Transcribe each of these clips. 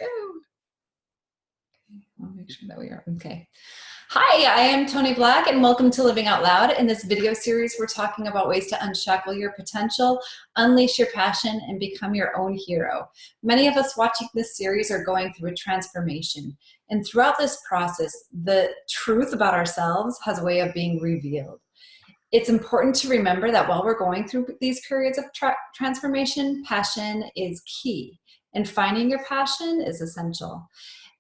go. I'll make sure that we are okay. Hi, I am Tony Black, and welcome to Living Out Loud. In this video series, we're talking about ways to unshackle your potential, unleash your passion, and become your own hero. Many of us watching this series are going through a transformation, and throughout this process, the truth about ourselves has a way of being revealed. It's important to remember that while we're going through these periods of transformation, passion is key, and finding your passion is essential.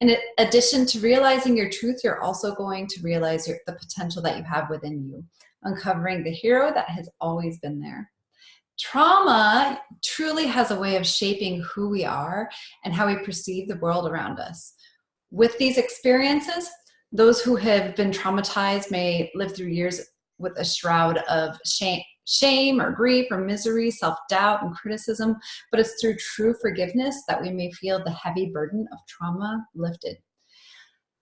In addition to realizing your truth, you're also going to realize the potential that you have within you, uncovering the hero that has always been there. Trauma truly has a way of shaping who we are and how we perceive the world around us. With these experiences, those who have been traumatized may live through years with a shroud of shame or grief or misery, self-doubt and criticism, but it's through true forgiveness that we may feel the heavy burden of trauma lifted.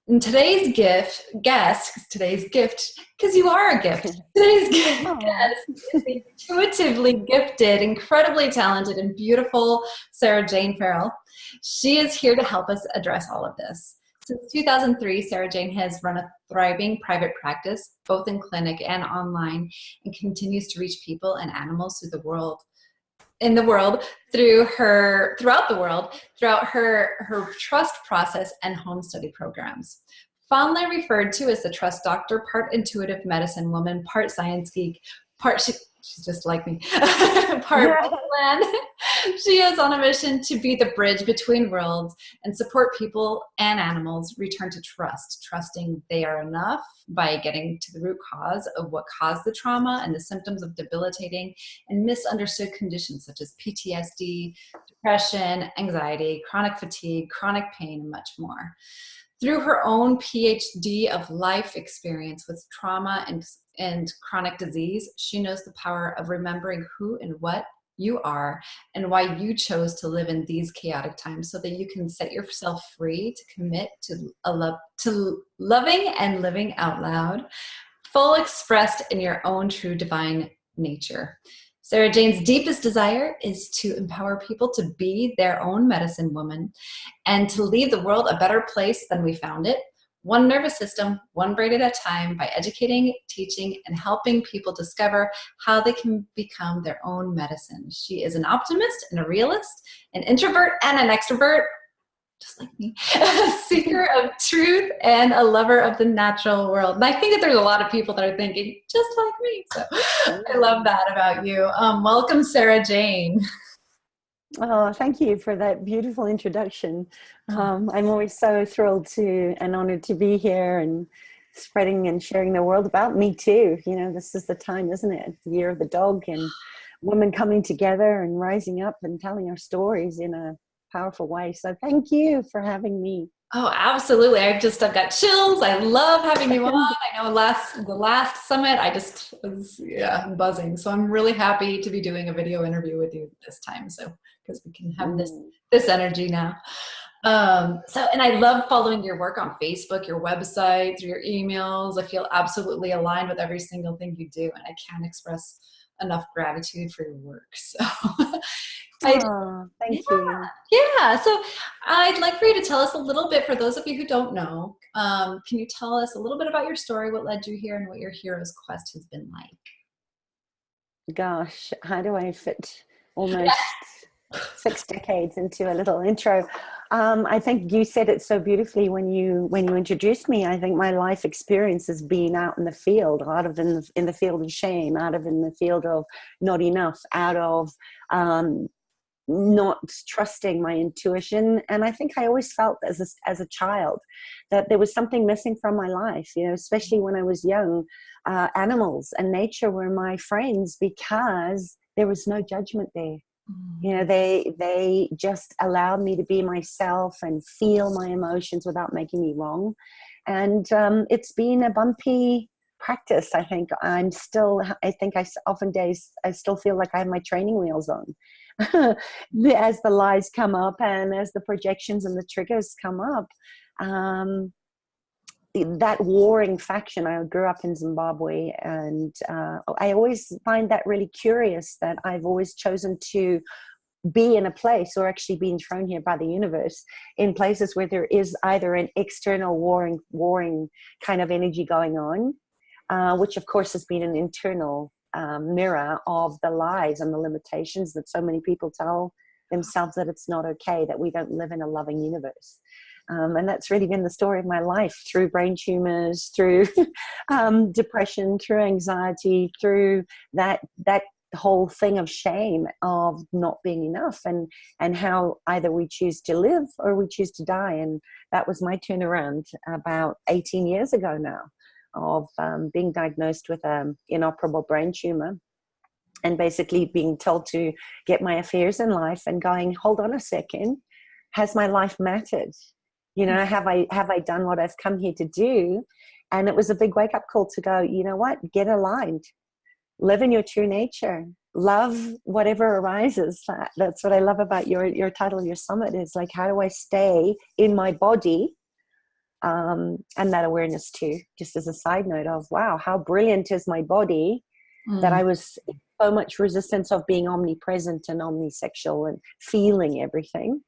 And today's gift, because you are a gift, today's guest is the intuitively gifted, incredibly talented, and beautiful Sarah Jane Farrell. She is here to help us address all of this. Since 2003, Sarah Jane has run a thriving private practice, both in clinic and online, and continues to reach people and animals throughout the world throughout her trust process and home study programs. Fondly referred to as the trust doctor, part intuitive medicine woman, part science geek, she's just like me, part plan. She is on a mission to be the bridge between worlds and support people and animals return to trust, trusting they are enough by getting to the root cause of what caused the trauma and the symptoms of debilitating and misunderstood conditions such as PTSD, depression, anxiety, chronic fatigue, chronic pain, and much more. Through her own PhD of life experience with trauma and chronic disease, she knows the power of remembering who and what you are and why you chose to live in these chaotic times so that you can set yourself free to commit to loving and living out loud, full expressed in your own true divine nature. Sarah Jane's deepest desire is to empower people to be their own medicine woman and to leave the world a better place than we found it, one nervous system, one brain at a time, by educating, teaching, and helping people discover how they can become their own medicine. She is an optimist and a realist, an introvert and an extrovert, just like me, a seeker of truth and a lover of the natural world. And I think that there's a lot of people that are thinking just like me. So I love that about you. Welcome, Sarah Jane. Oh, thank you for that beautiful introduction. I'm always so thrilled and honored to be here and spreading and sharing the world about me too. You know, this is the time, isn't it? The year of the dog and women coming together and rising up and telling our stories in a powerful way. So thank you for having me. Oh, absolutely. I've got chills. I love having you on. I know the last summit, I just was buzzing. So I'm really happy to be doing a video interview with you this time. So because we can have this energy now. And I love following your work on Facebook, your website, through your emails. I feel absolutely aligned with every single thing you do, and I can't express enough gratitude for your work. So thank you. Yeah. So I'd like for you to tell us a little bit, for those of you who don't know, can you tell us a little bit about your story, what led you here, and what your hero's quest has been like? Gosh, how do I fit almost 6 decades into a little intro? I think you said it so beautifully when you introduced me. I think my life experience has been out in the field, in the field of shame, in the field of not enough, out of not trusting my intuition. And I think I always felt as a child that there was something missing from my life, you know, especially when I was young. Animals and nature were my friends because there was no judgment there. You know, they just allowed me to be myself and feel my emotions without making me wrong. And it's been a bumpy practice. I think I still feel like I have my training wheels on as the lies come up and as the projections and the triggers come up. That warring faction, I grew up in Zimbabwe, and I always find that really curious, that I've always chosen to be in a place, or actually being thrown here by the universe in places where there is either an external warring kind of energy going on, which of course has been an internal mirror of the lies and the limitations that so many people tell themselves, that it's not okay, that we don't live in a loving universe. And that's really been the story of my life, through brain tumors, through depression, through anxiety, through that whole thing of shame of not being enough, and how either we choose to live or we choose to die. And that was my turnaround about 18 years ago now, of being diagnosed with an inoperable brain tumor, and basically being told to get my affairs in life, and going, hold on a second, has my life mattered? You know, have I done what I've come here to do? And it was a big wake up call to go, you know what, get aligned. Live in your true nature. Love whatever arises. That's what I love about your title, your summit, is like, how do I stay in my body? And that awareness too, just as a side note of, wow, how brilliant is my body, that I was so much resistance of being omnipresent and omnisexual and feeling everything,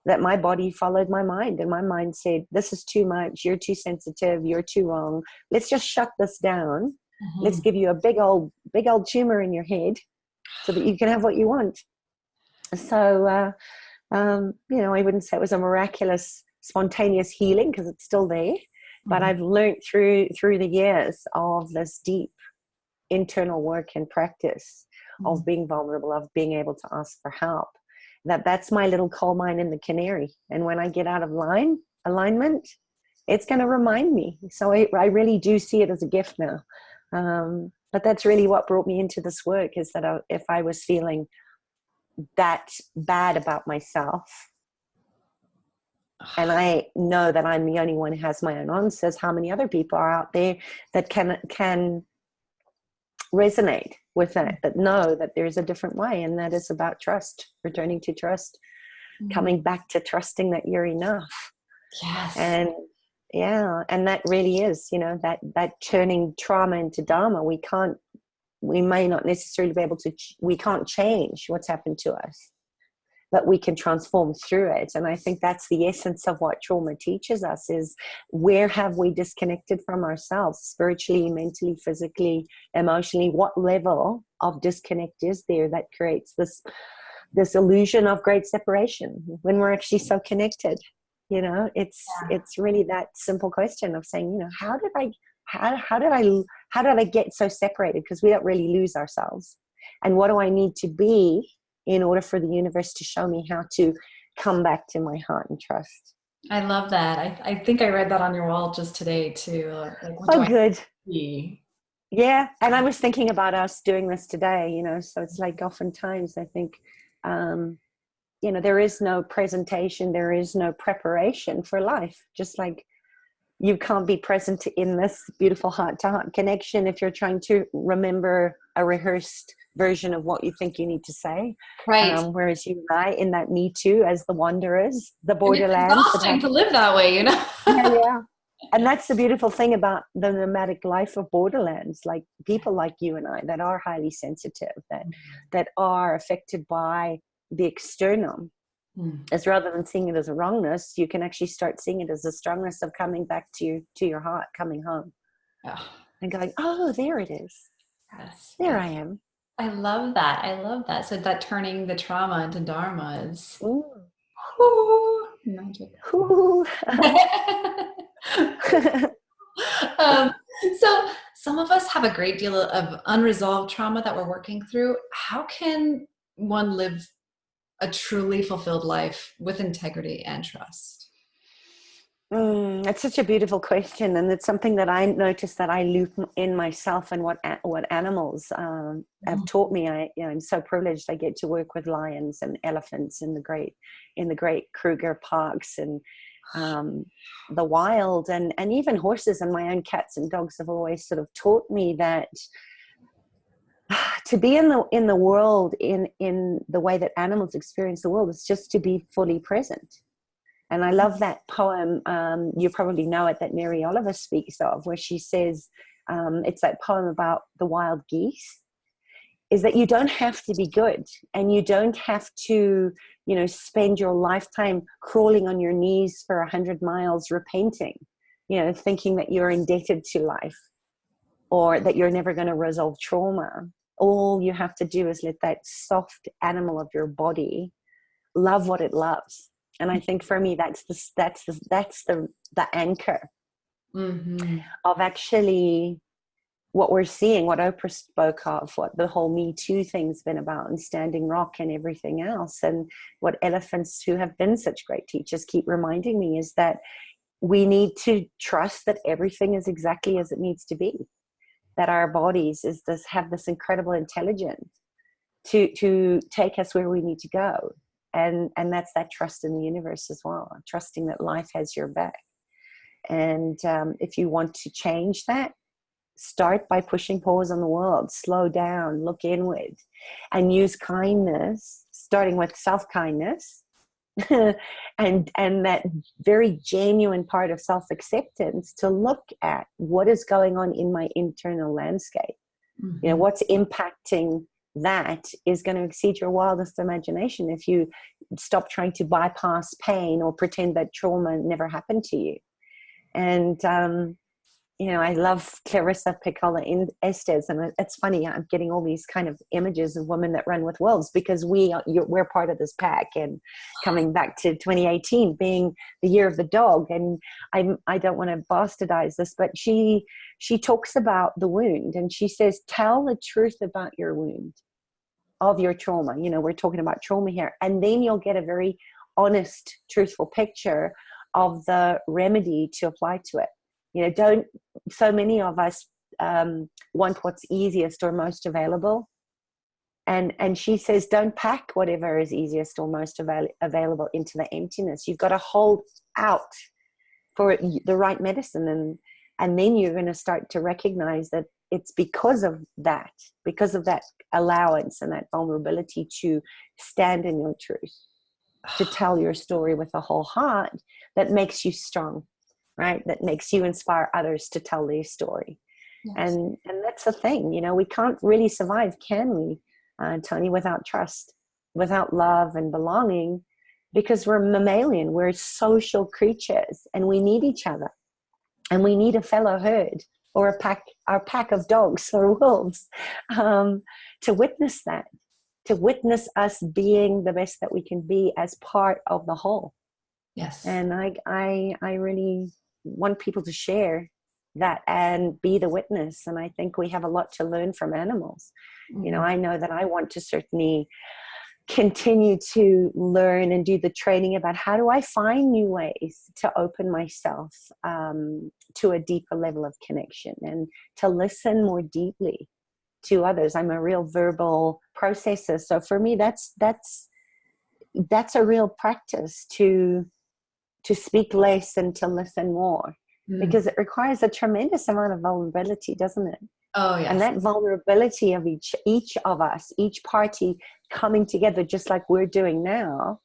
that my body followed my mind, and my mind said, this is too much. You're too sensitive. You're too wrong. Let's just shut this down. Let's give you a big old tumor in your head so that you can have what you want. So, you know, I wouldn't say it was a miraculous, spontaneous healing, because it's still there. But I've learned through the years of this deep internal work and practice of being vulnerable, of being able to ask for help, that's my little coal mine in the canary. And when I get out of alignment, it's going to remind me. So I really do see it as a gift now. But that's really what brought me into this work, is that if I was feeling that bad about myself, and I know that I'm the only one who has my own answers, how many other people are out there that can resonate with that know that there's a different way, and that is about trust, returning to trust, coming back to trusting that you're enough. Yes. And yeah, and that really is, you know, that turning trauma into dharma. We may not necessarily be able to, we can't change what's happened to us, but we can transform through it. And I think that's the essence of what trauma teaches us, is where have we disconnected from ourselves, spiritually, mentally, physically, emotionally? What level of disconnect is there that creates this illusion of great separation when we're actually so connected? You know, it's really that simple question of saying, you know, how did I get so separated? Because we don't really lose ourselves. And what do I need to be in order for the universe to show me how to come back to my heart and trust? I love that. I think I read that on your wall just today too. Like, what do I good. see? Yeah. And I was thinking about us doing this today, you know, so it's like oftentimes I think, you know, there is no presentation, there is no preparation for life. Just like you can't be present in this beautiful heart-to-heart connection if you're trying to remember a rehearsed version of what you think you need to say. Right. Whereas you and I, in that me too, as the wanderers, the borderlands. And it's exhausting to live that way, you know? Yeah. And that's the beautiful thing about the nomadic life of borderlands, like people like you and I that are highly sensitive, that are affected by the external. As rather than seeing it as a wrongness, you can actually start seeing it as a strongness of coming back to your heart, coming home, and going, oh, there it is. Yes. There I am. I love that. I love that. So that turning the trauma into dharma is magic. So some of us have a great deal of unresolved trauma that we're working through. How can one live a truly fulfilled life with integrity and trust? That's such a beautiful question, and it's something that I noticed that I loop in myself, and what animals have taught me. I'm so privileged. I get to work with lions and elephants in the great Kruger parks and the wild, and even horses, and my own cats and dogs have always sort of taught me that to be in the world in the way that animals experience the world is just to be fully present. And I love that poem, you probably know it, that Mary Oliver speaks of, where she says, it's that poem about the wild geese. is that you don't have to be good, and you don't have to, you know, spend your lifetime crawling on your knees for 100 miles repenting, you know, thinking that you're indebted to life or that you're never going to resolve trauma. All you have to do is let that soft animal of your body love what it loves. And I think for me, that's the anchor of actually what we're seeing, what Oprah spoke of, what the whole Me Too thing's been about, and Standing Rock and everything else. And what elephants, who have been such great teachers, keep reminding me is that we need to trust that everything is exactly as it needs to be, that our bodies have this incredible intelligence to take us where we need to go. And that's that trust in the universe as well, trusting that life has your back. And if you want to change that, start by pushing pause on the world, slow down, look inward, and use kindness, starting with self-kindness, and that very genuine part of self-acceptance, to look at what is going on in my internal landscape. You know, what's impacting that is going to exceed your wildest imagination if you stop trying to bypass pain or pretend that trauma never happened to you. And you know, I love Clarissa Piccola in Estes, and it's funny, I'm getting all these kind of images of women that run with wolves, because we're part of this pack. And coming back to 2018 being the year of the dog, and I don't want to bastardize this, but she talks about the wound, and she says, tell the truth about your wound, of your trauma. You know, we're talking about trauma here, and then you'll get a very honest, truthful picture of the remedy to apply to it. You know, so many of us want what's easiest or most available. And she says, don't pack whatever is easiest or most available into the emptiness. You've got to hold out for the right medicine. And then you're going to start to recognize that it's because of that allowance and that vulnerability to stand in your truth, to tell your story with a whole heart, that makes you strong. Right? That makes you inspire others to tell their story. Yes. And that's the thing, you know, we can't really survive, can we, Tony, without trust, without love and belonging, because we're mammalian, we're social creatures, and we need each other, and we need a fellow herd, or our pack of dogs or wolves, to witness that, to witness us being the best that we can be as part of the whole. Yes. And I really want people to share that and be the witness. And I think we have a lot to learn from animals. You know, I know that I want to certainly continue to learn and do the training about how do I find new ways to open myself to a deeper level of connection, and to listen more deeply to others. I'm a real verbal processor. So for me, that's a real practice, to speak less and to listen more, because it requires a tremendous amount of vulnerability, doesn't it? Oh, yes. And that vulnerability of each of us, each party coming together, just like we're doing now,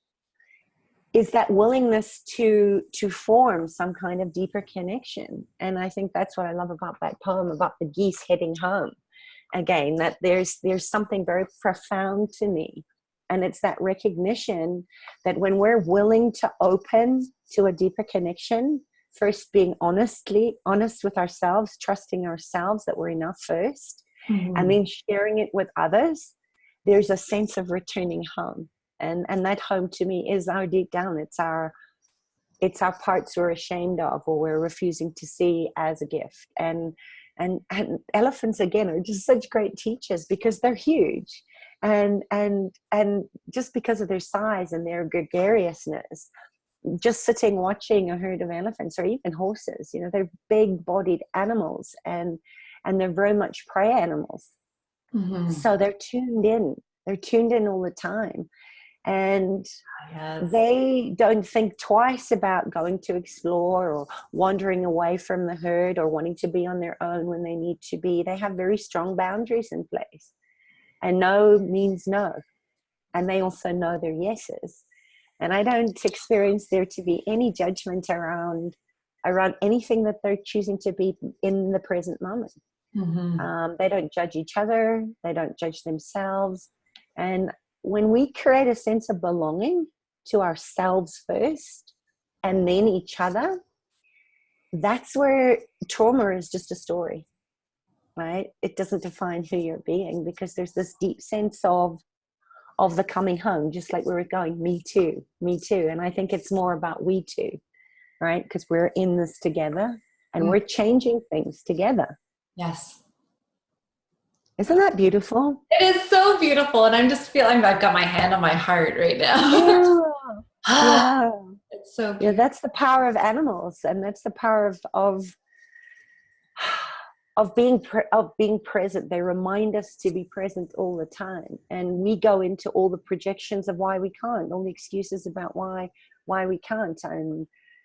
is that willingness to form some kind of deeper connection. And I think that's what I love about that poem about the geese heading home. Again, that there's something very profound to me. And it's that recognition that when we're willing to open to a deeper connection, first being honest with ourselves, trusting ourselves that we're enough first, and then sharing it with others, there's a sense of returning home. And that home to me is our deep down. It's our parts we're ashamed of, or we're refusing to see as a gift. And elephants, again, are just such great teachers, because they're huge. And just because of their size and their gregariousness, just sitting watching a herd of elephants, or even horses, you know, they're big bodied animals, and they're very much prey animals. So they're tuned in all the time. And they don't think twice about going to explore or wandering away from the herd or wanting to be on their own when they need to be. They have very strong boundaries in place. And no means no. And they also know their yeses. And I don't experience there to be any judgment around anything that they're choosing to be in the present moment. Mm-hmm. They don't judge each other. They don't judge themselves. And when we create a sense of belonging to ourselves first and then each other, that's where trauma is just a story, right? It doesn't define who you're being, because there's this deep sense of the coming home, just like we were going, me too, me too. And I think it's more about we too, right? Because we're in this together and we're changing things together. Yes. Isn't that beautiful? It is so beautiful. And I'm just feeling, I've got my hand on my heart right now. Yeah. Yeah. It's so Yeah, beautiful. that's the power of animals, and that's the power of being present. They remind us to be present all the time, and we go into all the projections of why we can't, all the excuses about why we can't,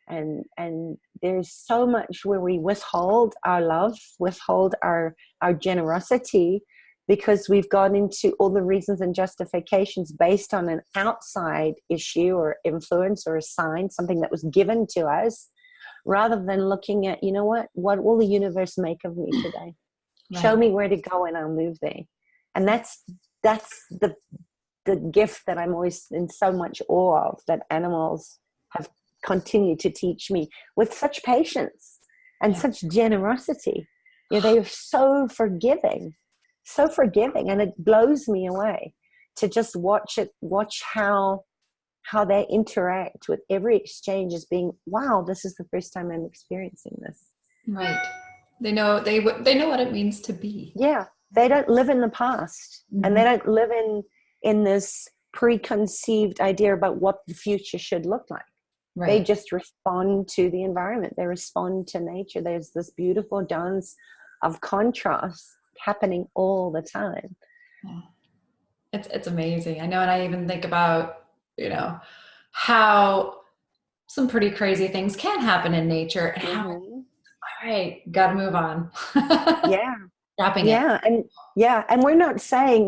and there's so much where we withhold our love, withhold our generosity, because we've gone into all the reasons and justifications based on an outside issue or influence or a sign, something that was given to us, rather than looking at, you know what will the universe make of me today? Right. Show me where to go and I'll move there. And that's the gift that I'm always in so much awe of, that animals have continued to teach me with such patience and such generosity. You know, they are so forgiving, and it blows me away to just watch how they interact with every exchange as being, wow, this is the first time I'm experiencing this. Right. They know what it means to be. Yeah. They don't live in the past, and they don't live in this preconceived idea about what the future should look like. Right. They just respond to the environment. They respond to nature. There's this beautiful dance of contrast happening all the time. Yeah. It's amazing. I know, and I even think about, how some pretty crazy things can happen in nature, and how, all right, gotta move on. Yeah. Dropping it. And we're not saying,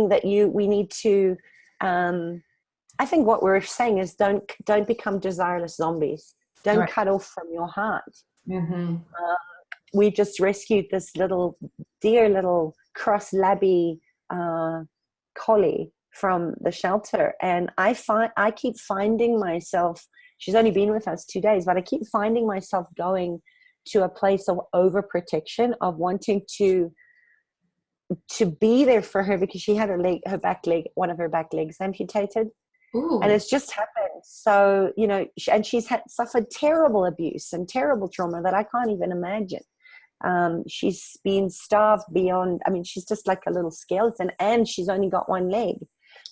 that we need to, I think what we're saying is don't become desireless zombies. Don't cut off from your heart. We just rescued this dear little cross labby collie from the shelter, and I keep finding myself, she's only been with us 2 days, but I keep finding myself going to a place of overprotection, of wanting to be there for her, because she had one of her back legs amputated. Ooh. And it's just happened. So, and she's suffered terrible abuse and terrible trauma that I can't even imagine. She's been starved beyond, she's just like a little skeleton, and she's only got one leg.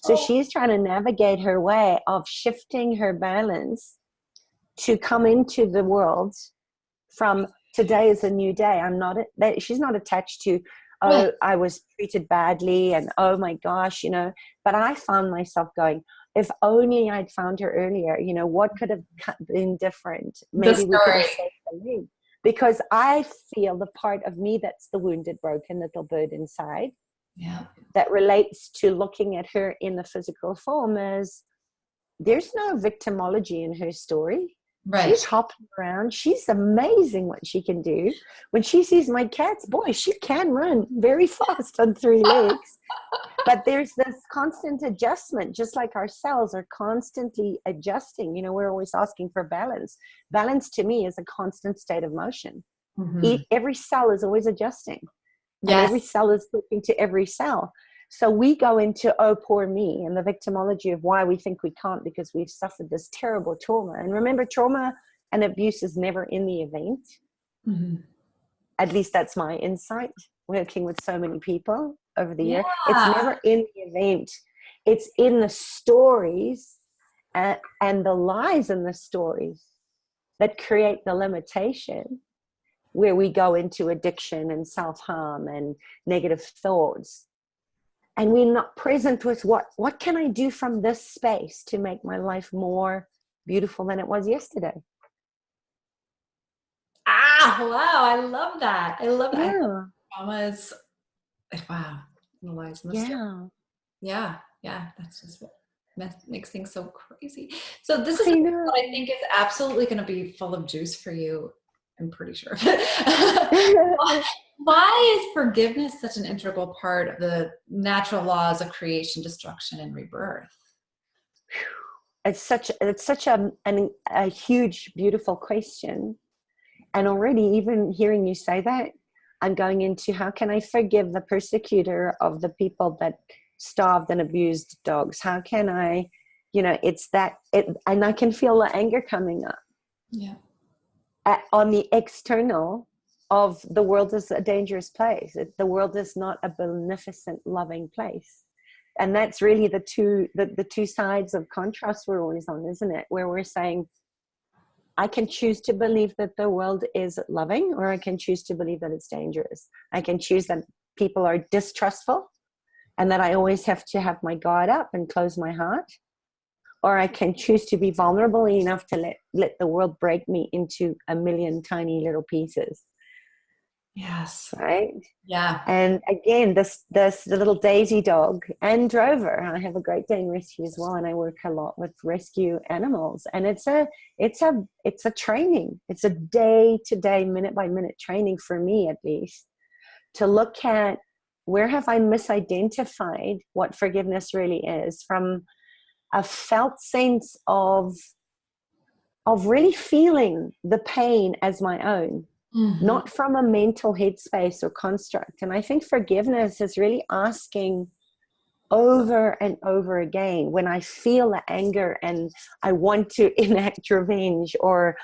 So she's trying to navigate her way of shifting her balance to come into the world from today is a new day. She's not attached to, I was treated badly and oh my gosh, but I found myself going, if only I'd found her earlier, what could have been different? Maybe we could have saved the leg. Because I feel the part of me that's the wounded, broken little bird inside, that relates to looking at her in the physical form as there's no victimology in her story. Right. She's hopping around. She's amazing what she can do. When she sees my cats, boy, she can run very fast on 3 legs. But there's this constant adjustment, just like our cells are constantly adjusting. We're always asking for balance. Balance to me is a constant state of motion. Every cell is always adjusting. Yes. And every cell is talking to every cell. So we go into, oh, poor me, and the victimology of why we think we can't because we've suffered this terrible trauma. And remember, trauma and abuse is never in the event. At least that's my insight, working with so many people over the year. It's never in the event. It's in the stories and the lies in the stories that create the limitation, where we go into addiction and self-harm and negative thoughts. And we're not present with what can I do from this space to make my life more beautiful than it was yesterday? Wow. I love that. I love that. Yeah. Trauma is, wow. The lies in the story. Yeah. That's just what makes things so crazy. So this is what I think is absolutely going to be full of juice for you I'm pretty sure. Why is forgiveness such an integral part of the natural laws of creation, destruction, and rebirth? It's such a huge, beautiful question. And already, even hearing you say that, I'm going into how can I forgive the persecutor of the people that starved and abused dogs? How can I, and I can feel the anger coming up. Yeah. On the external of the world is a dangerous place. The world is not a beneficent, loving place. And that's really the two sides of contrast we're always on, isn't it? Where we're saying, I can choose to believe that the world is loving, or I can choose to believe that it's dangerous. I can choose that people are distrustful and that I always have to have my guard up and close my heart. Or I can choose to be vulnerable enough to let the world break me into a million tiny little pieces. Yes. Right? Yeah. And again, the little Daisy dog and Drover. I have a Great Dane rescue as well, and I work a lot with rescue animals. And it's a training. It's a day-to-day, minute-by-minute training for me, at least, to look at where have I misidentified what forgiveness really is, from a felt sense of really feeling the pain as my own, not from a mental headspace or construct. And I think forgiveness is really asking over and over again, when I feel the anger and I want to enact revenge or,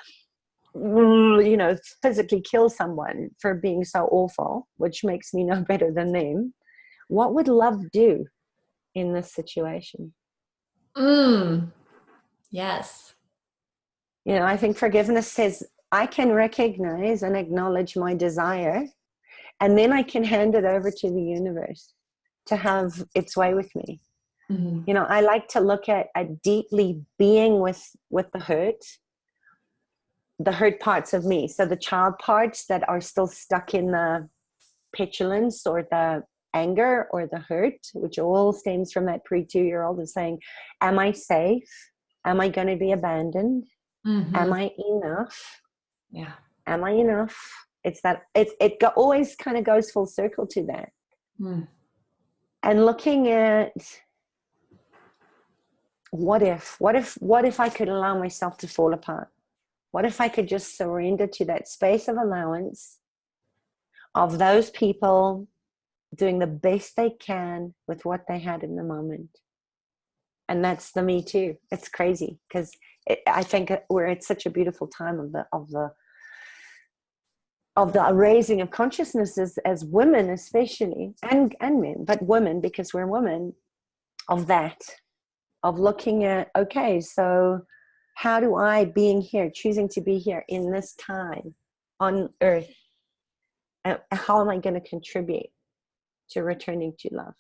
physically kill someone for being so awful, which makes me no better than them, what would love do in this situation? Yes. I think forgiveness says I can recognize and acknowledge my desire, and then I can hand it over to the universe to have its way with me. I like to look at deeply being with the hurt parts of me. So the child parts that are still stuck in the petulance or the anger or the hurt, which all stems from that pre-2-year-old, is saying, am I safe? Am I going to be abandoned? Am I enough? Yeah. Am I enough? It's that always kind of goes full circle to that. And looking at what if I could allow myself to fall apart? What if I could just surrender to that space of allowance of those people doing the best they can with what they had in the moment? And that's the me too. It's crazy because I think we're at such a beautiful time of the raising of consciousness as women, especially, and men, but women, because we're women, of looking at, okay, so how do I, being here, choosing to be here in this time on earth, how am I going to contribute to returning to love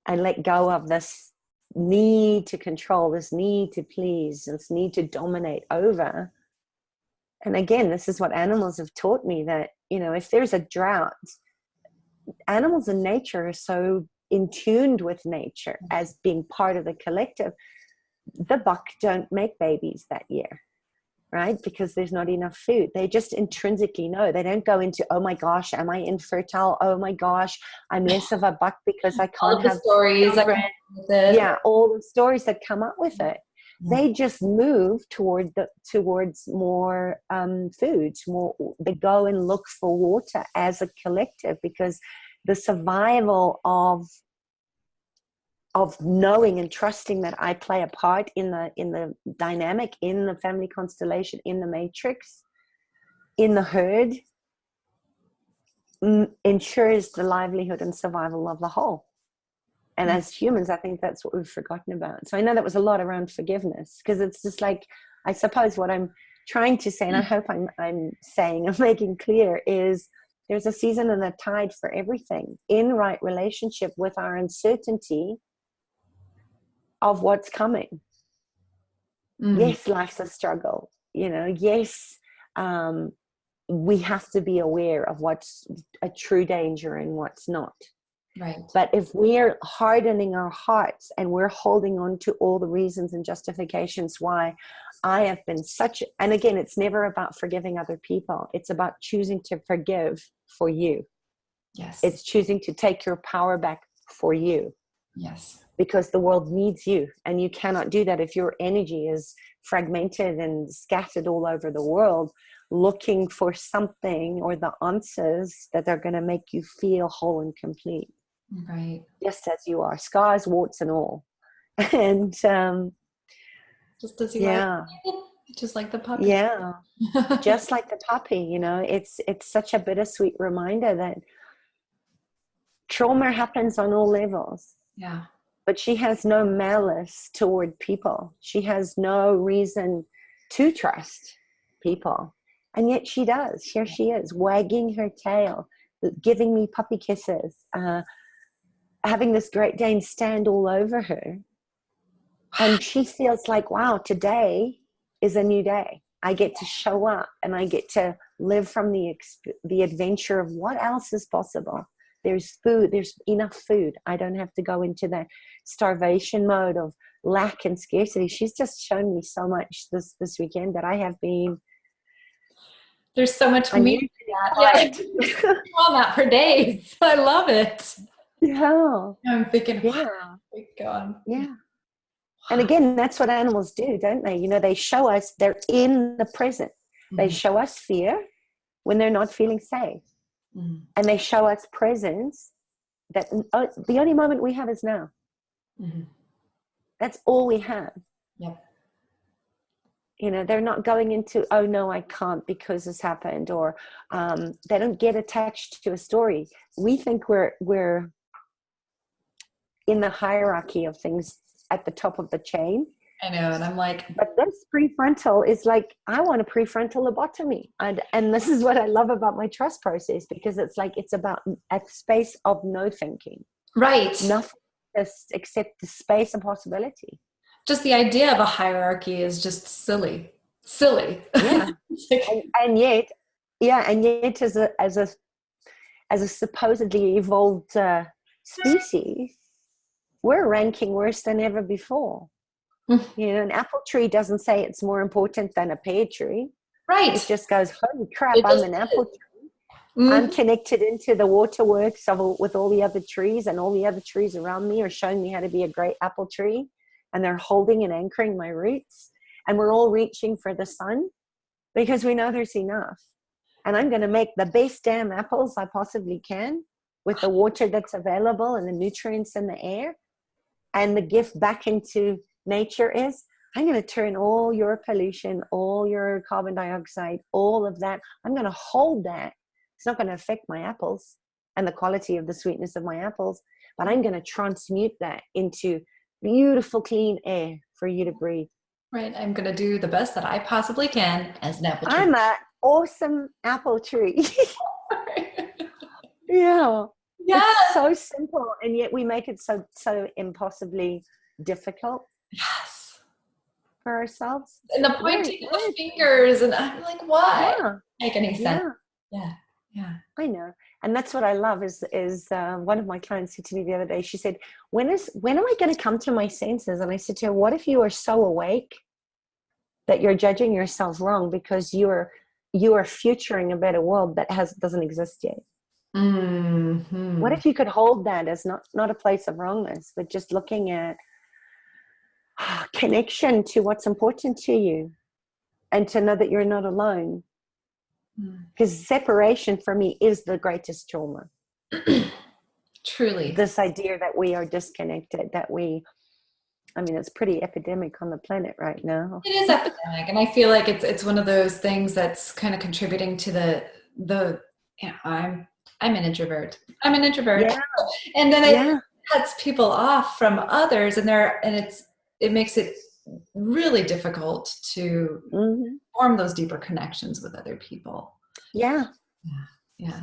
and let go of this need to control, this need to please, this need to dominate over? And again, this is what animals have taught me, that, if there's a drought, animals in nature are so in tuned with nature as being part of the collective. The buck don't make babies that year, right? Because there's not enough food. They just intrinsically know. They don't go into, oh my gosh, am I infertile? Oh my gosh, I'm less of a buck because I can't have stories. All the stories that come up with it. They just move towards more foods. They go and look for water as a collective, because the survival of knowing and trusting that I play a part in the dynamic, in the family constellation, in the matrix, in the herd, ensures the livelihood and survival of the whole. And as humans, I think that's what we've forgotten about. So I know that was a lot around forgiveness, because it's just like, I suppose what I'm trying to say, and I hope I'm making clear, is there's a season and a tide for everything in right relationship with our uncertainty of what's coming. Yes, life's a struggle. Yes, we have to be aware of what's a true danger and what's not. Right. But if we're hardening our hearts and we're holding on to all the reasons and justifications why I have been such, and again, it's never about forgiving other people. It's about choosing to forgive for you. Yes. It's choosing to take your power back for you. Yes. Because the world needs you, and you cannot do that if your energy is fragmented and scattered all over the world, looking for something or the answers that are going to make you feel whole and complete. Right. Just as you are, scars, warts, and all. And Just as you yeah, like, just like the puppy. yeah, just like the puppy. You know, it's such a bittersweet reminder that trauma happens on all levels. Yeah. But she has no malice toward people. She has no reason to trust people. And yet she does. Here she is, wagging her tail, giving me puppy kisses, having this Great Dane stand all over her. And she feels like, wow, today is a new day. I get to show up and I get to live from the adventure of what else is possible. There's food, there's enough food. I don't have to go into that starvation mode of lack and scarcity. She's just shown me so much this weekend that I have been. There's so much meat in that. Yeah. On that for days. I love it. Yeah. I'm thinking, yeah. wow, my God. Yeah. And again, that's what animals do, don't they? You know, they show us they're in the present. They show us fear when they're not feeling safe. And they show us presence that the only moment we have is now. That's all we have. Yep. You know, they're not going into, oh no, I can't because this happened, or they don't get attached to a story. We think we're in the hierarchy of things at the top of the chain. I know, and I'm like, but this prefrontal is like, I want a prefrontal lobotomy, and this is what I love about my trust process, because it's about a space of no thinking, right? Nothing except the space and possibility. Just the idea of a hierarchy is just silly. Yeah. and yet as a supposedly evolved species, we're ranking worse than ever before. You know, an apple tree doesn't say it's more important than a pear tree. Right. It just goes, holy crap, I'm an apple tree. I'm connected into the waterworks with all the other trees, and all the other trees around me are showing me how to be a great apple tree, and they're holding and anchoring my roots, and we're all reaching for the sun because we know there's enough. And I'm going to make the best damn apples I possibly can with the water that's available and the nutrients in the air. And the gift back into nature is, I'm going to turn all your pollution, all your carbon dioxide, all of that, I'm going to hold that. It's not going to affect my apples and the quality of the sweetness of my apples, but I'm going to transmute that into beautiful, clean air for you to breathe. Right. I'm going to do the best that I possibly can as an apple tree. I'm an awesome apple tree. Yeah. It's so simple, and yet we make it so impossibly difficult. Yes. For ourselves. And the pointing of the fingers, and I'm like, why? Yeah. Make any sense? Yeah. I know. And that's what I love is one of my clients said to me the other day, she said, when am I going to come to my senses? And I said to her, what if you are so awake that you're judging yourself wrong because you are futuring a better world that doesn't exist yet? Mm-hmm. What if you could hold that as not a place of wrongness, but just looking at connection to what's important to you, and to know that you're not alone? Because separation for me is the greatest trauma. Truly. This idea that we are disconnected, it's pretty epidemic on the planet right now. It is epidemic, and I feel like it's one of those things that's kind of contributing to the I'm an introvert. Yeah. And then it cuts people off from others, and it makes it really difficult to form those deeper connections with other people. Yeah.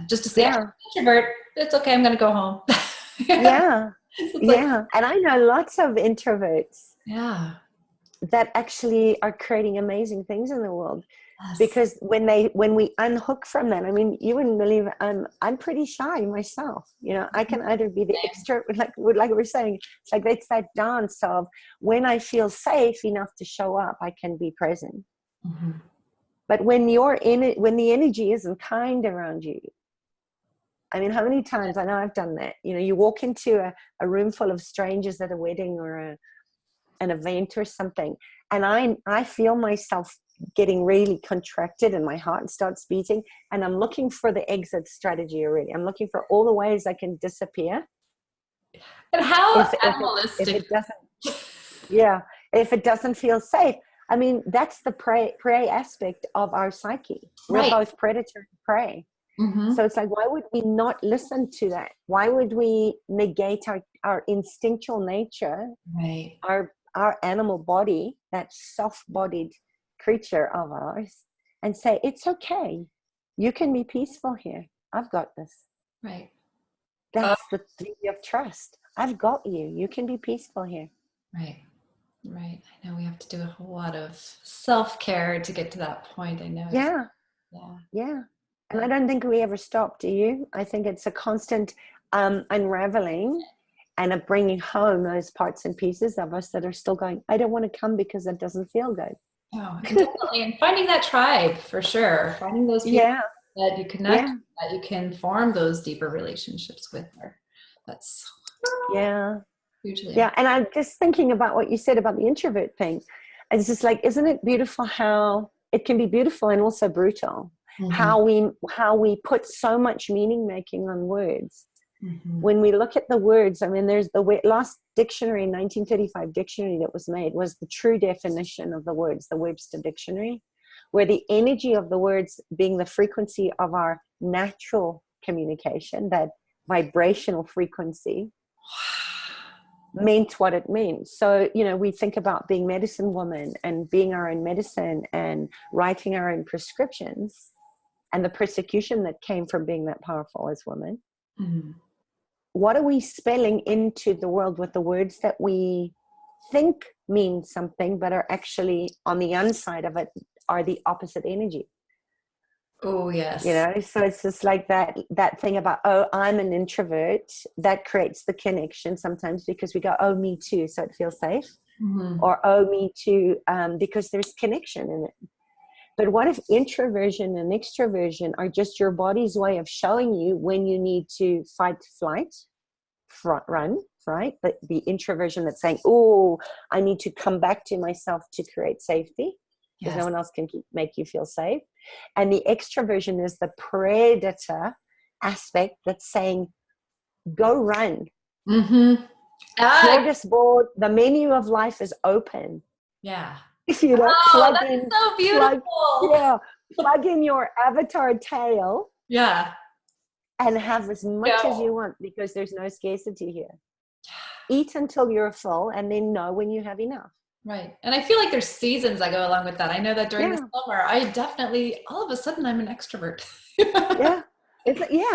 Just to say, I'm an introvert, it's okay, I'm going to go home. Yeah. And I know lots of introverts that actually are creating amazing things in the world. Yes. Because when we unhook from that, I mean, you wouldn't believe I'm pretty shy myself. I can either be the extrovert, like we're saying, it's like it's that dance of when I feel safe enough to show up, I can be present. Mm-hmm. But when when the energy isn't kind around you, I mean, how many times, I know I've done that. You walk into a room full of strangers at a wedding or an event or something, and I feel myself getting really contracted and my heart starts beating, and I'm looking for the exit strategy already. I'm looking for all the ways I can disappear. And how if animalistic. it doesn't, yeah, if it doesn't feel safe. I mean, that's the prey aspect of our psyche. We're Right. both predator and prey. Mm-hmm. So it's like, why would we not listen to that? Why would we negate our instinctual nature, Right. our animal body, that soft-bodied creature of ours, and say, it's okay. You can be peaceful here. I've got this. Right. That's the beauty of trust. I've got you. You can be peaceful here. Right. Right. I know we have to do a whole lot of self-care to get to that point. I know. Yeah. Yeah. Yeah. And I don't think we ever stop, do you? I think it's a constant unraveling and a bringing home those parts and pieces of us that are still going, I don't want to come because it doesn't feel good. Oh, definitely. And finding that tribe for sure. Finding those people that you connect, that you can form those deeper relationships with. That's hugely important. And I'm just thinking about what you said about the introvert thing. It's just like, isn't it beautiful how it can be beautiful and also brutal? Mm-hmm. How we put so much meaning making on words. Mm-hmm. When we look at the words, I mean, there's the last dictionary, 1935 dictionary that was made, was the true definition of the words, the Webster Dictionary, where the energy of the words being the frequency of our natural communication, that vibrational frequency, meant what it meant. So, we think about being medicine woman and being our own medicine and writing our own prescriptions and the persecution that came from being that powerful as women. Mm-hmm. What are we spelling into the world with the words that we think mean something, but are actually on the inside of it are the opposite energy? Oh, yes. So it's just like that thing about, oh, I'm an introvert, that creates the connection sometimes because we go, oh, me too, so it feels safe. Mm-hmm. Or, oh, me too, because there's connection in it. But what if introversion and extroversion are just your body's way of showing you when you need to fight, flight, run, right? But the introversion that's saying, oh, I need to come back to myself to create safety because no one else can make you feel safe. And the extroversion is the predator aspect that's saying, go run. Mm-hmm. Smorgasbord, the menu of life is open. Yeah. Plug that's in. So beautiful. Plug in your avatar tail. Yeah. And have as much as you want because there's no scarcity here. Eat until you're full and then know when you have enough. Right. And I feel like there's seasons that go along with that. I know that during the summer, I definitely, all of a sudden, I'm an extrovert.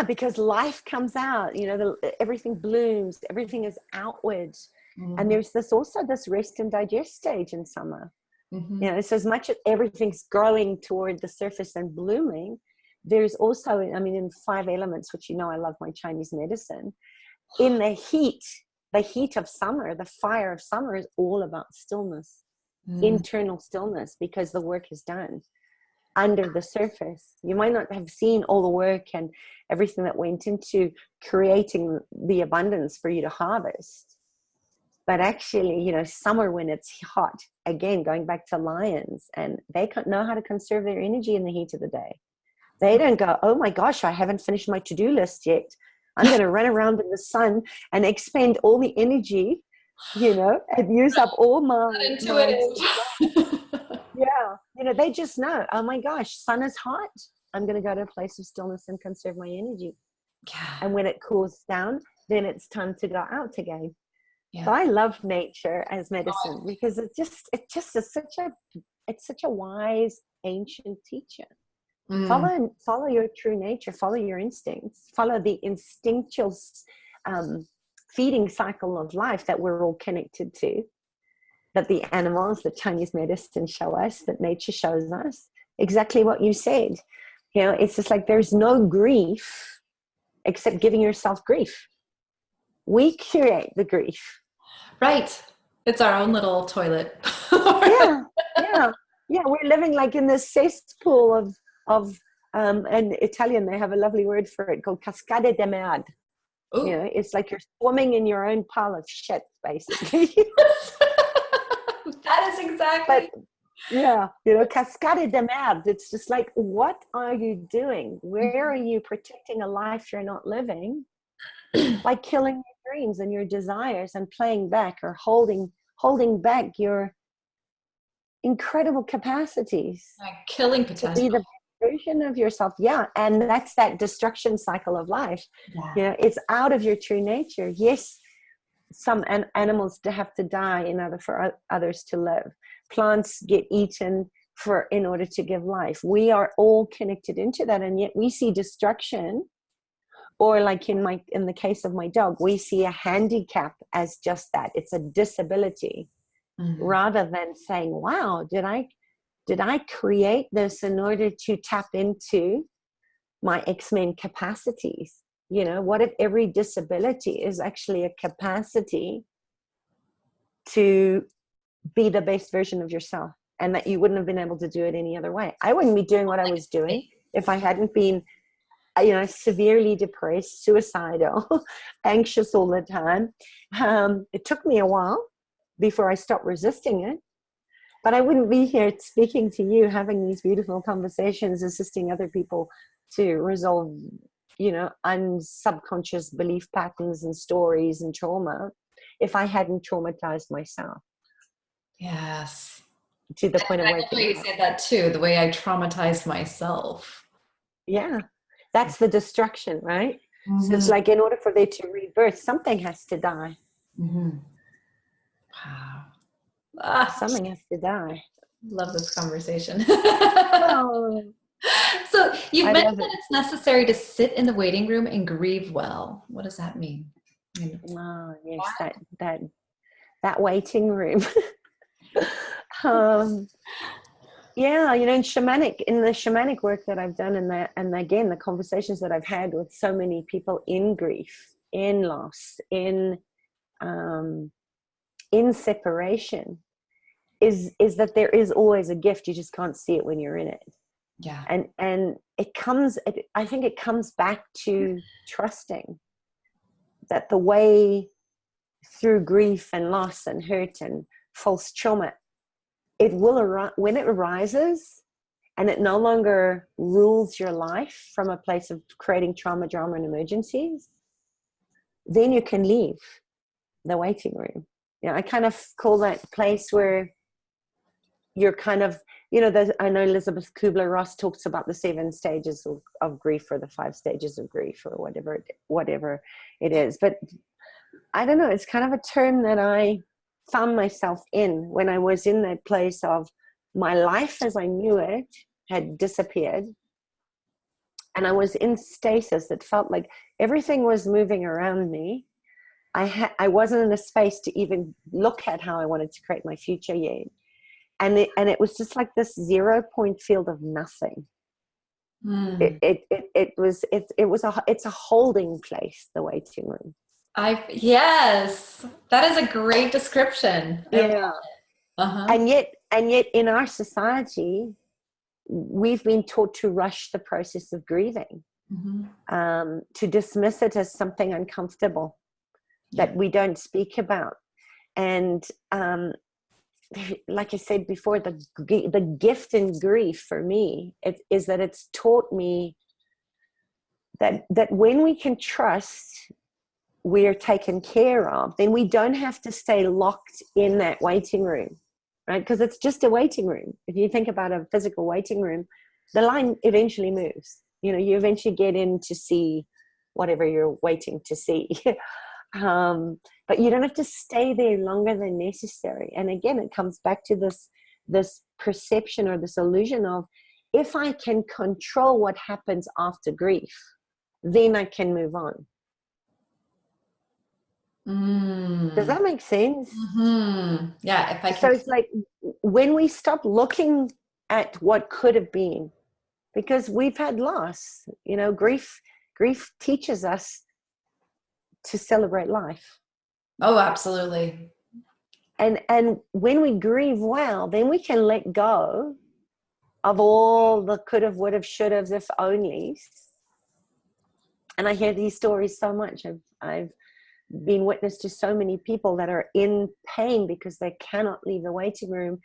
Because life comes out, everything blooms, everything is outward. Mm-hmm. And there's also this rest and digest stage in summer. Mm-hmm. So as much as everything's growing toward the surface and blooming, there's also, in 5 elements, which I love my Chinese medicine, in the heat of summer, the fire of summer is all about stillness, internal stillness, because the work is done under the surface. You might not have seen all the work and everything that went into creating the abundance for you to harvest. But actually, summer when it's hot, again, going back to lions, and they know how to conserve their energy in the heat of the day. They don't go, oh my gosh, I haven't finished my to-do list yet. I'm going to run around in the sun and expend all the energy, and use up all my intuitive. They just know, oh my gosh, sun is hot. I'm going to go to a place of stillness and conserve my energy. Yeah. And when it cools down, then it's time to go out again. Yeah. So I love nature as medicine because it's such a wise ancient teacher. Follow your true nature, follow your instincts, follow the instinctual feeding cycle of life that we're all connected to. that the animals, the Chinese medicine show us, that nature shows us, exactly what you said. You know, it's just like there's no grief except giving yourself grief. We create the grief. Right. It's our own little toilet. Yeah, yeah, yeah. We're living like in this cesspool of in Italian, they have a lovely word for it called cascade de merde. You Ooh. know, it's like you're swimming in your own pile of shit, basically. That is But exactly. yeah, you know, cascade de merde. It's just like, what are you doing? Where are you protecting a life you're not living by killing your dreams and your desires and playing back or holding back your incredible capacities Like killing to be potential. the best version of yourself? Yeah, and that's that destruction cycle of life. Yeah. You know, it's out of your true nature. Yes, some animals have to die in order for others to live. Plants get eaten in order to give life. We are all connected into that, and yet we see destruction, or like in the case of my dog, we see a handicap as just that. It's a disability, Mhm. rather than saying, wow, did I create this in order to tap into my X-Men capacities? You know, what if every disability is actually a capacity to be the best version of yourself, and that you wouldn't have been able to do it any other way? I wouldn't be doing what I was doing if I hadn't been, you know, severely depressed, suicidal, anxious all the time. It took me a while before I stopped resisting it, but I wouldn't be here speaking to you, having these beautiful conversations, assisting other people to resolve, you know, subconscious belief patterns and stories and trauma, if I hadn't traumatized myself Yes. to the I point of like the waking way you up. said that too, the way I traumatized myself. Yeah, that's the destruction, right? So it's Hmm. like, in order for there to rebirth, something has to die. Hmm. Wow. Ah, Something has to die. love this conversation. Oh, So you've I mentioned love that it. it's necessary to sit in the waiting room and grieve well. What does that mean? Oh, Why? yes, that waiting room. um, yeah, you know, in the shamanic work that I've done, and again, the conversations that I've had with so many people in grief, in loss, um, in separation, is that there is always a gift. You just can't see it when you're in it. Yeah. And I think it comes back to trusting that the way through grief and loss and hurt and false trauma, it will arise when it arises, and it no longer rules your life from a place of creating trauma, drama, and emergencies. Then you can leave the waiting room. You know, I kind of call that place where you're kind of, you know, I know Elizabeth Kubler-Ross talks about the 7 stages of grief, or the 5 stages of grief, or whatever it is. But I don't know, it's kind of a term that I found myself in when I was in that place of my life as I knew it had disappeared. And I was in stasis. It felt like everything was moving around me. I wasn't in a space to even look at how I wanted to create my future yet. And it was just like this 0 point field of nothing. Mm. It's a holding place, the waiting room. Yes, that is a great description. I love Yeah. it. Uh-huh. And yet in our society, we've been taught to rush the process of grieving, Hmm. to dismiss it as something uncomfortable Yeah. that we don't speak about. And like I said before, the gift in grief for me is that it's taught me that when we can trust we are taken care of, then we don't have to stay locked in that waiting room, right? Because it's just a waiting room. If you think about a physical waiting room, the line eventually moves. You know, you eventually get in to see whatever you're waiting to see. But you don't have to stay there longer than necessary. And again, it comes back to this perception or this illusion of, if I can control what happens after grief, then I can move on. Does that make sense? Yeah, if I So can. it's like when we stop looking at what could have been, because we've had loss, grief teaches us to celebrate life. Oh, absolutely. And when we grieve well, then we can let go of all the could have, would have, should have, if onlys. And I hear these stories so much. I've been witness to so many people that are in pain because they cannot leave the waiting room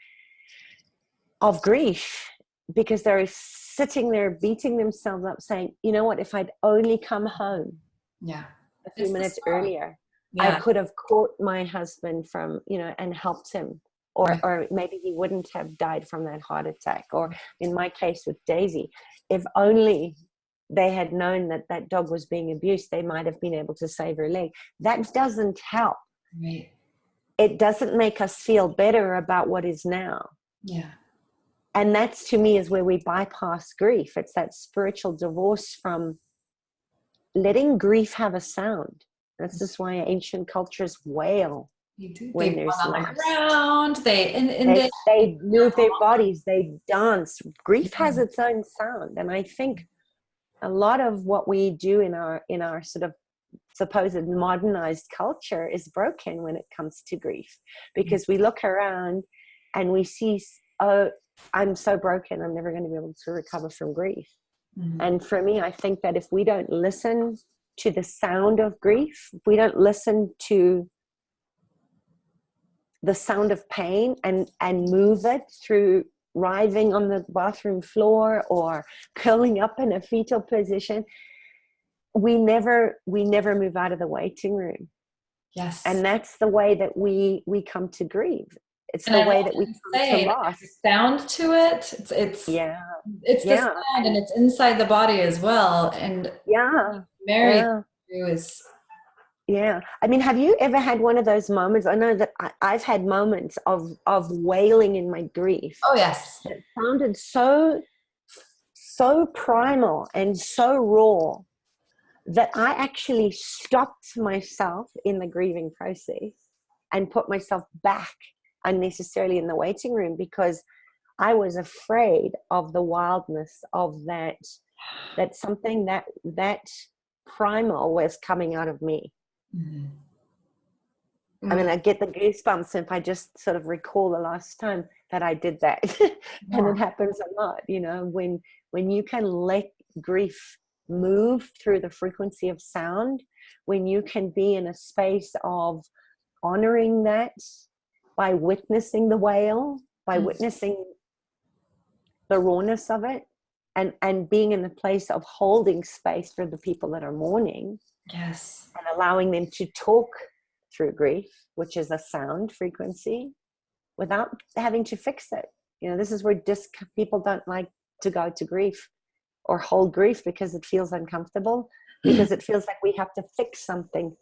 of grief, because they're sitting there beating themselves up saying, you know what, if I'd only come home Yeah. a few It's the minutes small. earlier, I Yeah. could have caught my husband from, and helped him. Right. Or maybe he wouldn't have died from that heart attack. Or in my case with Daisy, if only they had known that that dog was being abused, they might have been able to save her leg. That doesn't help. Right. It doesn't make us feel better about what is now. Yeah. And that's, to me, is where we bypass grief. It's that spiritual divorce from letting grief have a sound. That's just why ancient cultures wail You do. They when run there's on the loss. ground. And They move their bodies, they dance. Grief has yeah. its own sound. And I think a lot of what we do in our sort of supposed modernized culture is broken when it comes to grief, because we look around and we see, oh, I'm so broken, I'm never going to be able to recover from grief. And for me, I think that if we don't listen to the sound of grief, if we don't listen to the sound of pain and move it through writhing on the bathroom floor or curling up in a fetal position, we never move out of the waiting room. Yes. And that's the way that we come to grieve. It's And the I way that we often come to say that loss. there's sound to it. Yeah, It's the yeah, sound, and it's inside the body as well. And yeah, married yeah, is yeah. I mean, have you ever had one of those moments? I know that I've had moments of wailing in my grief oh yes. that sounded so primal and so raw that I actually stopped myself in the grieving process and put myself back unnecessarily in the waiting room, because I was afraid of the wildness of that something that primal was coming out of me. I mean, I get the goosebumps if I just sort of recall the last time that I did that. And Yeah. it happens a lot, when you can let grief move through the frequency of sound, when you can be in a space of honoring that by witnessing the wail, by witnessing the rawness of it, and being in the place of holding space for the people that are mourning Yes. and allowing them to talk through grief, which is a sound frequency, without having to fix it. This is where people don't like to go to grief or hold grief, because it feels uncomfortable, because it feels like we have to fix something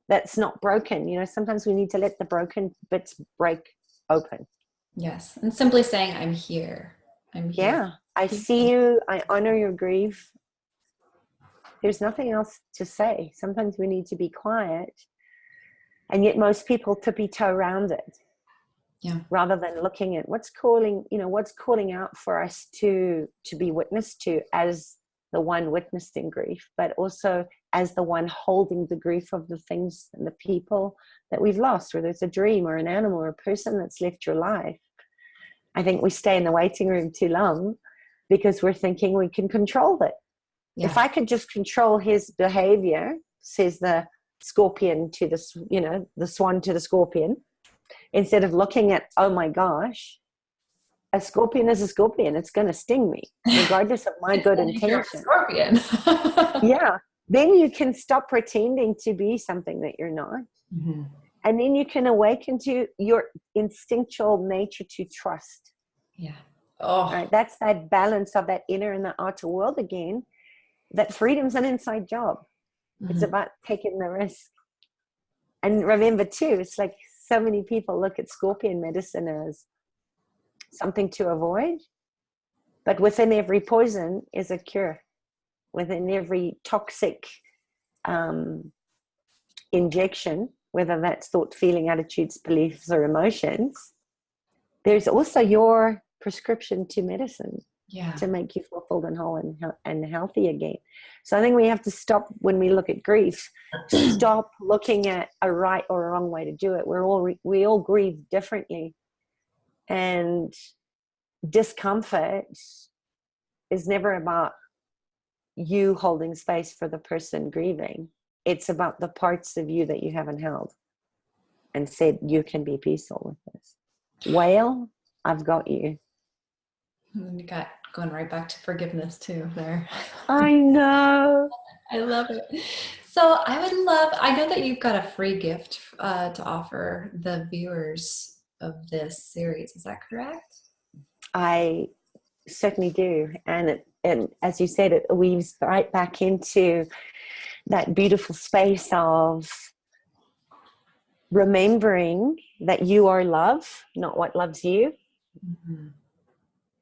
that's not broken. Sometimes we need to let the broken bits break open. Yes. And simply saying, I'm here. I'm here. Yeah, I see you. I honor your grief. There's nothing else to say. Sometimes we need to be quiet, and yet most people tippy-toe around it. Yeah. Rather than looking at what's calling out for us to be witnessed to as the one witnessed in grief, but also as the one holding the grief of the things and the people that we've lost, whether it's a dream or an animal or a person that's left your life. I think we stay in the waiting room too long because we're thinking we can control it. Yeah. If I could just control his behavior, says the scorpion to the swan to the scorpion, instead of looking at, oh my gosh, a scorpion is a scorpion. It's going to sting me, regardless of my good intention. Scorpion. Yeah. Then you can stop pretending to be something that you're not. Mm-hmm. And then you can awaken to your instinctual nature to trust. Yeah. Oh. Right? That's that balance of that inner and the outer world again. That freedom's an inside job. Mm-hmm. It's about taking the risk. And remember too, it's like so many people look at scorpion medicine as something to avoid, but within every poison is a cure. Within every toxic injection whether that's thought, feeling, attitudes, beliefs, or emotions, there's also your prescription to medicine to make you feel fulfilled and whole and healthy again. So I think we have to stop, when we look at grief, stop looking at a right or a wrong way to do it. We all grieve differently, and discomfort is never about you holding space for the person grieving. It's about the parts of you that you haven't held and said, you can be peaceful with this. Wail, I've got you. And you got going right back to forgiveness too there. I know. I love it. So I know that you've got a free gift to offer the viewers of this series. Is that correct? I certainly do. And as you said, it weaves right back into that beautiful space of remembering that you are love, not what loves you. Mm-hmm.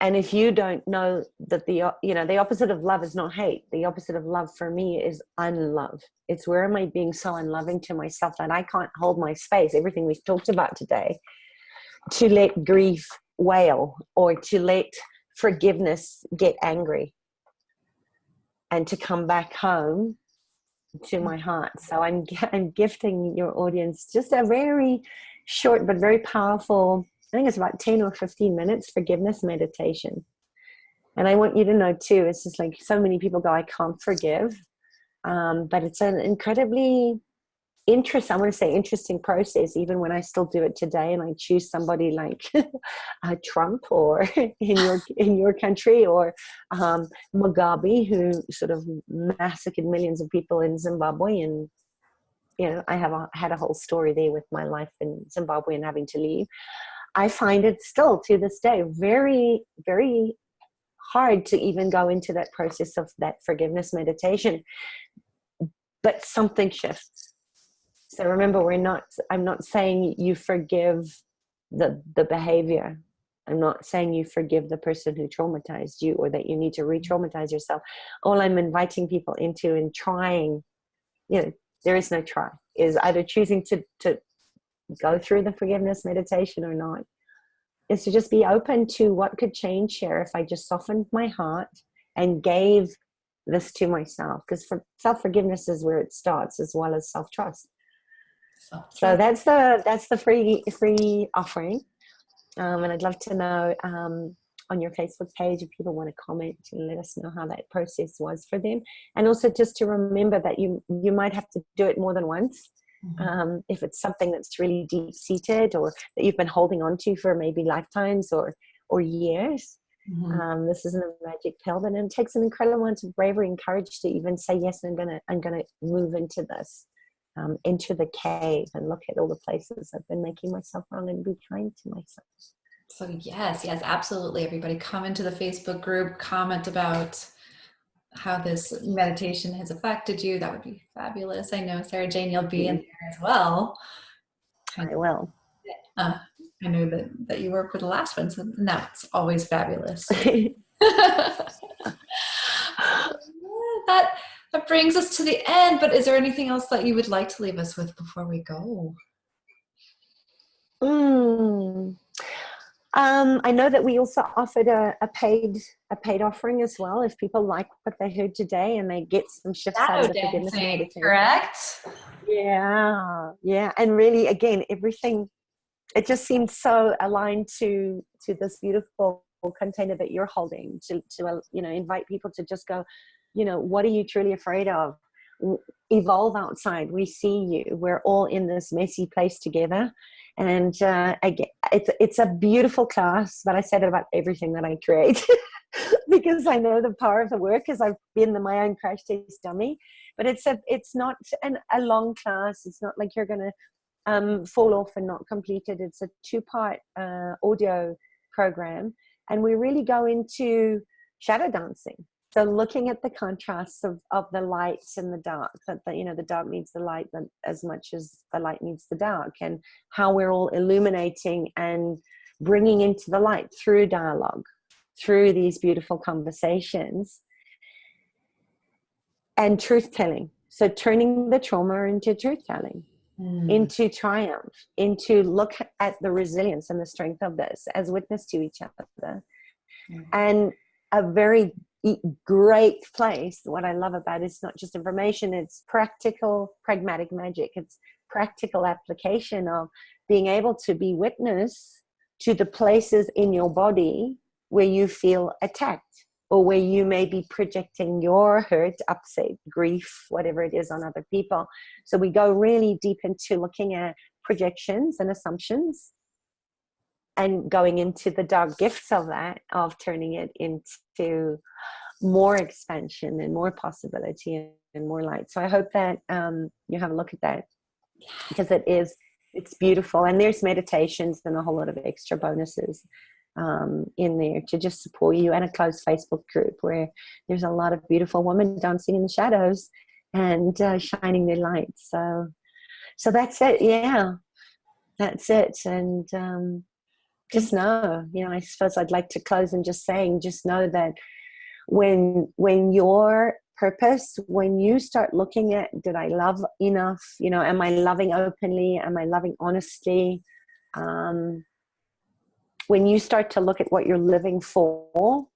And if you don't know that the opposite of love is not hate, the opposite of love for me is unlove. It's where am I being so unloving to myself that I can't hold my space, everything we've talked about today, to let grief wail, or to let forgiveness get angry, and to come back home to my heart. So I'm gifting your audience just a very short but very powerful, I think it's about 10 or 15 minutes forgiveness meditation. And I want you to know too, it's just like so many people go, I can't forgive. But it's an incredibly interesting process, even when I still do it today, and I choose somebody like Trump, or in your country, or Mugabe, who sort of massacred millions of people in Zimbabwe. And I had a whole story there with my life in Zimbabwe and having to leave. I find it still to this day very, very hard to even go into that process of that forgiveness meditation. But something shifts. So remember, I'm not saying you forgive the behavior. I'm not saying you forgive the person who traumatized you, or that you need to re-traumatize yourself. All I'm inviting people into and trying, there is no try, is either choosing to go through the forgiveness meditation or not. Is to just be open to what could change here if I just softened my heart and gave this to myself. Because self-forgiveness is where it starts, as well as self-trust. So that's the free offering, and I'd love to know on your Facebook page if people want to comment and let us know how that process was for them, and also just to remember that you might have to do it more than once. Mm-hmm. If it's something that's really deep-seated, or that you've been holding on to for maybe lifetimes or years. Mm-hmm. This isn't a magic pill, but it takes an incredible amount of bravery and courage to even say, yes, I'm gonna move into this. Into the cave and look at all the places I've been making myself wrong, and be kind to myself. So yes, absolutely. Everybody come into the Facebook group, comment about how this meditation has affected you. That would be fabulous. I know, Sarah Jane, you'll be in there as well. I will. I know that you worked with the last one, so that's always fabulous. That brings us to the end, but is there anything else that you would like to leave us with before we go? I know that we also offered a paid offering as well, if people like what they heard today and they get some shifts out of the forgiveness meditation. Correct? Yeah. And really, again, everything, it just seems so aligned to this beautiful container that you're holding, to invite people to just go, what are you truly afraid of? Evolve outside. We see you. We're all in this messy place together. And again, it's a beautiful class, but I said it about everything that I create because I know the power of the work, as I've been my own crash test dummy. But it's not a long class. It's not like you're going to fall off and not complete it. It's a 2-part audio program, and we really go into shadow dancing. So looking at the contrasts of the lights and the dark, that the dark needs the light as much as the light needs the dark, and how we're all illuminating and bringing into the light through dialogue, through these beautiful conversations, and truth telling. So turning the trauma into truth telling. Mm. into triumph, into look at the resilience and the strength of this as witness to each other. Mm. And a very great place, what I love about it is not just information, it's practical, pragmatic magic. It's practical application of being able to be witness to the places in your body where you feel attacked, or where you may be projecting your hurt, upset, grief, whatever it is, on other people. So we go really deep into looking at projections and assumptions, and going into the dark gifts of that, of turning it into more expansion and more possibility and more light. So I hope that you have a look at that, because it's beautiful. And there's meditations and a whole lot of extra bonuses in there to just support you, and a closed Facebook group where there's a lot of beautiful women dancing in the shadows and shining their lights. So that's it. Yeah, that's it. And just know, I suppose I'd like to close and just saying, just know that when your purpose, when you start looking at, did I love enough? Am I loving openly? Am I loving honestly? When you start to look at what you're living for,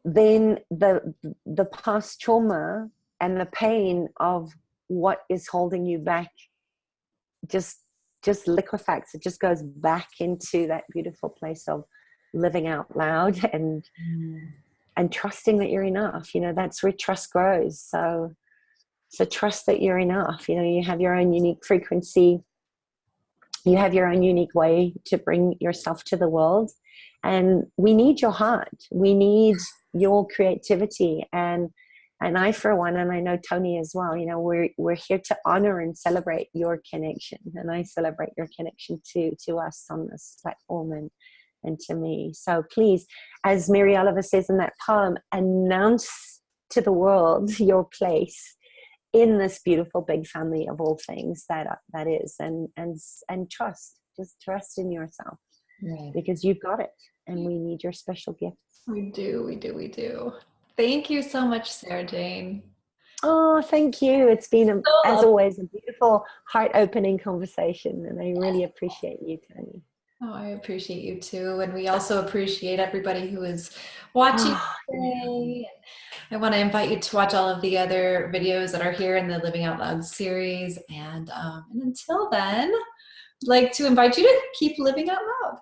then the past trauma and the pain of what is holding you back just liquefacts. It just goes back into that beautiful place of living out loud and trusting that you're enough. That's where trust grows. So trust that you're enough. You have your own unique frequency. You have your own unique way to bring yourself to the world. And we need your heart. We need your creativity. And I, for one, and I know Tony as well, we're here to honor and celebrate your connection. And I celebrate your connection to us on this platform and to me. So please, as Mary Oliver says in that poem, announce to the world your place in this beautiful big family of all things that is, and just trust in yourself, right? Because you've got it, and we need your special gifts. We do. Thank you so much, Sarah Jane. Oh, thank you. It's been, as always, a beautiful, heart-opening conversation, and I really appreciate you, Tony. Oh, I appreciate you too. And we also appreciate everybody who is watching today. I want to invite you to watch all of the other videos that are here in the Living Out Loud series. And until then, I'd like to invite you to keep living out loud.